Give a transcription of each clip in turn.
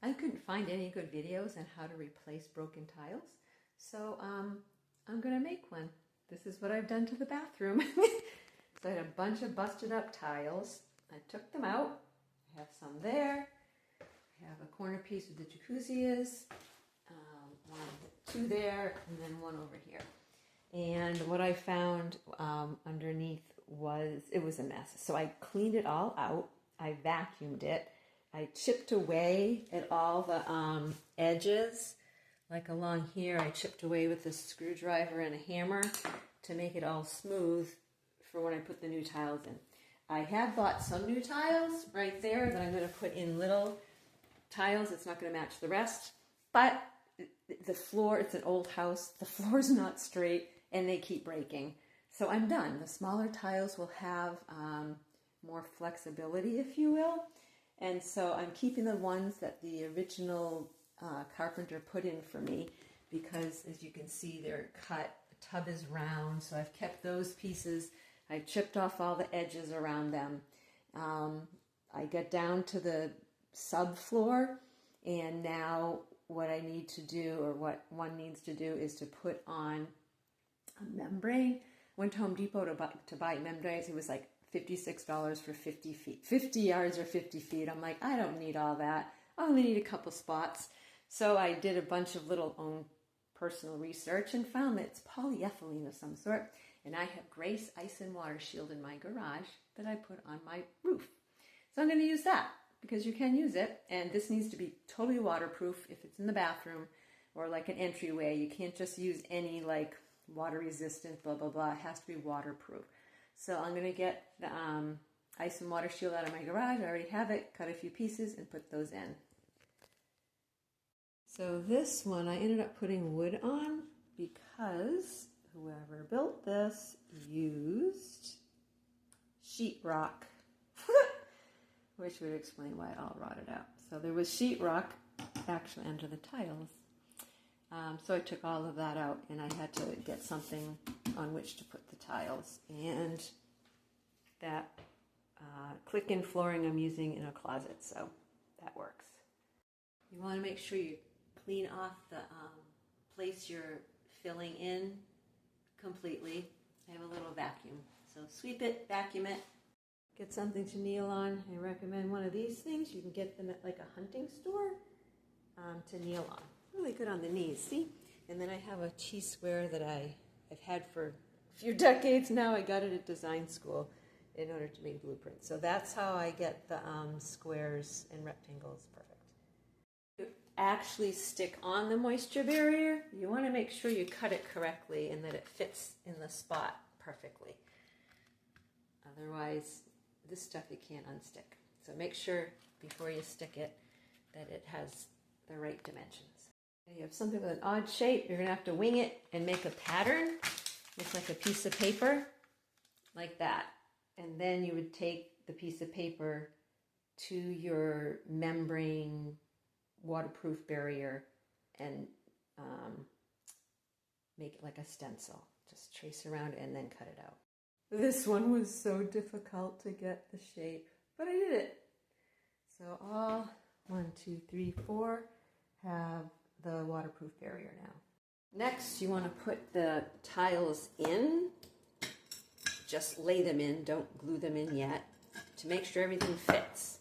I couldn't find any good videos on how to replace broken tiles, so I'm gonna make one. This is what I've done to the bathroom. So I had a bunch of busted up tiles. I took them out. I have some there. I have a corner piece where the jacuzzi is, two there, and then one over here. And what I found underneath it was a mess. So I cleaned it all out. I vacuumed it. I chipped away at all the edges. Like along here, I chipped away with a screwdriver and a hammer to make it all smooth for when I put the new tiles in. I have bought some new tiles right there that I'm going to put in little tiles. It's not going to match the rest, but the floor, it's an old house. The floor's not straight and they keep breaking. So I'm done. The smaller tiles will have more flexibility, if you will. And so I'm keeping the ones that the original carpenter put in for me because, as you can see, they're cut. The tub is round, so I've kept those pieces. I chipped off all the edges around them. I got down to the subfloor, and now what I need to do, or what one needs to do, is to put on a membrane. Went to Home Depot to buy membranes. It was like $56 for 50 feet, 50 yards or 50 feet. I'm like, I don't need all that. I only need a couple spots. So I did a bunch of little own personal research and found that it's polyethylene of some sort. And I have Grace Ice and Water Shield in my garage that I put on my roof. So I'm going to use that because you can use it. And this needs to be totally waterproof if it's in the bathroom or like an entryway. You can't just use any like water resistant, blah, blah, blah. It has to be waterproof. So I'm going to get the Ice and Water Shield out of my garage. I already have it. Cut a few pieces and put those in. So this one I ended up putting wood on because whoever built this used sheetrock, which would explain why it all rotted out. So there was sheetrock actually under the tiles. So I took all of that out and I had to get something on which to put the tiles. And that click-in flooring I'm using in a closet, so that works. You want to make sure you clean off the place you're filling in completely. I have a little vacuum. So sweep it, vacuum it. Get something to kneel on. I recommend one of these things. You can get them at like a hunting store to kneel on. Really good on the knees, see? And then I have a T-square that I've had for a few decades now. I got it at design school in order to make blueprints. So that's how I get the squares and rectangles perfect. To actually stick on the moisture barrier, you want to make sure you cut it correctly and that it fits in the spot perfectly. Otherwise, this stuff you can't unstick. So make sure before you stick it that it has the right dimensions. You have something with an odd shape, you're going to have to wing it and make a pattern. It's like a piece of paper, like that. And then you would take the piece of paper to your membrane waterproof barrier and make it like a stencil. Just trace around it and then cut it out. This one was so difficult to get the shape, but I did it. So all 1, 2, 3, 4 have the waterproof barrier now. Next, you want to put the tiles in. Just lay them in, don't glue them in yet, to make sure everything fits.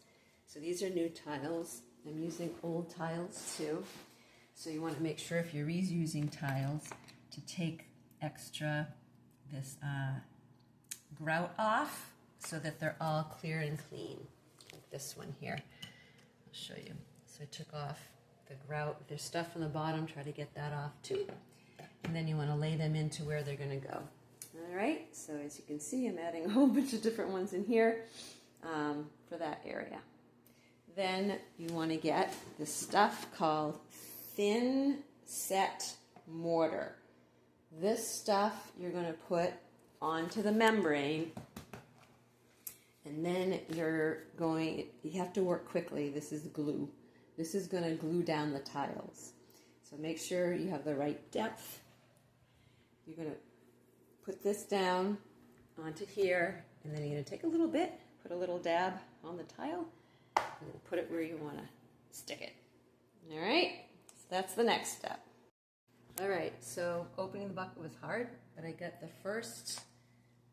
So these are new tiles. I'm using old tiles too. So you want to make sure if you're reusing tiles to take extra this grout off so that they're all clear and clean. Like this one here. I'll show you. So I took off the grout. There's stuff on the bottom, try to get that off too. And then you want to lay them into where they're going to go. All right, so as you can see, I'm adding a whole bunch of different ones in here for that area. Then you want to get this stuff called thin set mortar. This stuff you're going to put onto the membrane, and then you have to work quickly. This is glue. This is going to glue down the tiles. So make sure you have the right depth. You're going to put this down onto here, and then you're going to take a little bit, put a little dab on the tile, and then put it where you want to stick it. All right, so that's the next step. All right, so opening the bucket was hard, but I got the first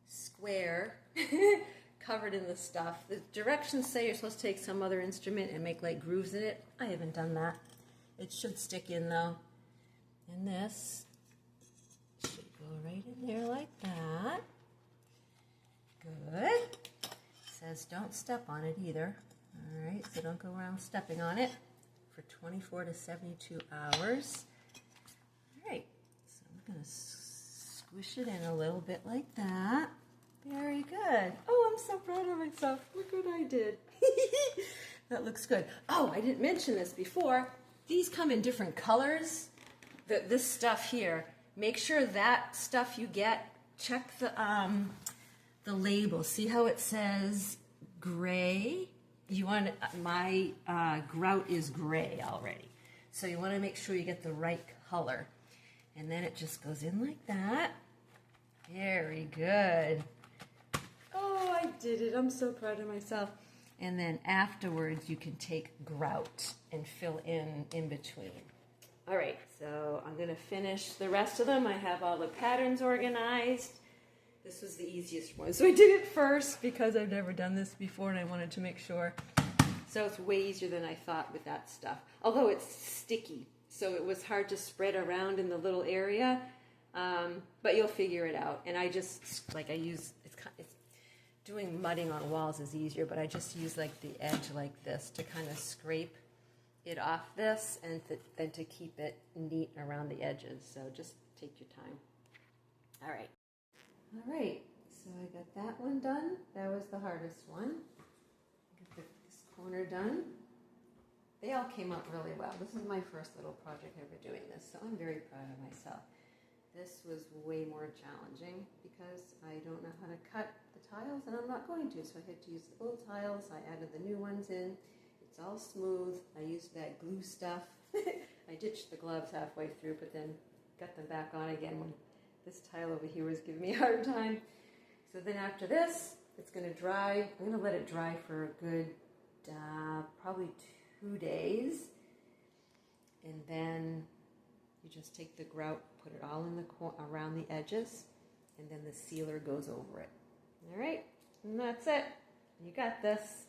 square covered in the stuff. The directions say you're supposed to take some other instrument and make like grooves in it. I haven't done that. It should stick in though. And this should go right in there like that. Good. It says don't step on it either. All right, so don't go around stepping on it for 24 to 72 hours. All right, so I'm going to squish it in a little bit like that. Very good. Oh, I'm so proud of myself. Look what I did. That looks good. Oh, I didn't mention this before. These come in different colors. This stuff here. Make sure that stuff you get, check the label. See how it says gray? You want my grout is gray already. So you want to make sure you get the right color. And then it just goes in like that. Very good. Oh, I did it. I'm so proud of myself. And then afterwards, you can take grout and fill in between. All right, so I'm going to finish the rest of them. I have all the patterns organized. This was the easiest one. So I did it first because I've never done this before and I wanted to make sure. So it's way easier than I thought with that stuff. Although it's sticky, so it was hard to spread around in the little area. But you'll figure it out. And I just, like I use, it's doing mudding on walls is easier, but I just use like the edge like this to kind of scrape it off this and then to keep it neat around the edges. So just take your time. All right. All right, so I got that one done. That was the hardest one. Get this corner done. They all came out really well. This is my first little project ever doing this, so I'm very proud of myself. This was way more challenging because I don't know how to cut the tiles, and I'm not going to, so I had to use the old tiles. I added the new ones in. It's all smooth. I used that glue stuff. I ditched the gloves halfway through, but then got them back on again when this tile over here was giving me a hard time. So then after this, it's going to dry. I'm going to let it dry for a good probably 2 days. And then you just take the grout, put it all in the around the edges, and then the sealer goes over it. All right, and that's it. You got this.